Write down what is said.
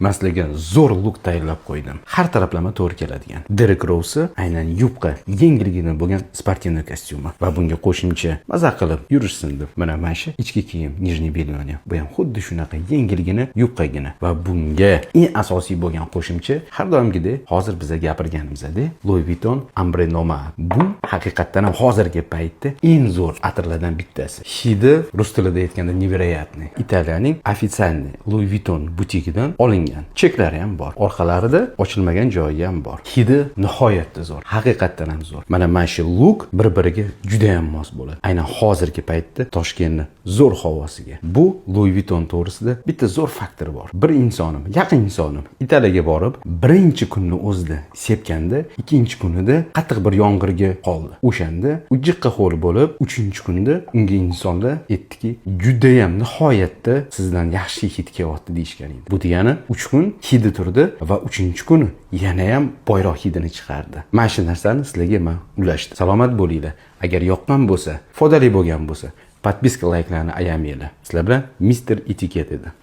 Men sizlarga zo'r luk tayyorlab qo'ydim. Har taraflama to'g'ri keladigan. Derek Rose aynan yubqa, yengilgina bo'lgan sportivniy kostyumi va bunga qo'shimcha maza qilib yurishsin deb mana shu ichki kiyim, nijniy belyoni. Bu ham xuddi shunaqa yengilgina, yubqagina va bunga eng asosiy bo'lgan qo'shimcha har doimgidek hozir biza gapirganimizdek Louis Vuitton Ambre Nomad. Bu haqiqatdan ham hozirgi paytda eng zo'r atirlardan bittasi. Hidi rus tilida aytganda neveroятный. Italiyaning ofitsialniy Louis Vuitton butikidan olingan. Cheklari ham bor. Orqalarida ochilmagan joyi ham bor. Hidi nihoyatda zo'r. Haqiqatdan ham zo'r. Mana shu look bir-biriga juda ham mos bo'ladi. Aynan hozirgi paytda Toshkentning zo'r havosiga. Bu Louis Vuitton to'g'risida bitta zo'r faktor bor. Bir insonim, yaqin insonim Italiyaga borib, birinchi kunni o'zida sepganda, ikkinchi kunida qattiq bir yomg'irga qoldi. O'shanda u jiqqa ho'l bo'lib, 3-kunda unga insonlar aytdiki, juda ham nihoyatda sizdan yaxshi hid kelyapti deyishgan edi. Bu degani 3 kun hidi turdi va 3-kuni yana ham boyroq hidini chiqardi. Mana shu narsani sizlarga men ulashdim. Salomat bo'linglar. Agar yoqqan bo'lsa, foydali bo'lgan bo'lsa, podpiska, layklarni ayamanglar. Sizlar bilan Mr. Etiket edi.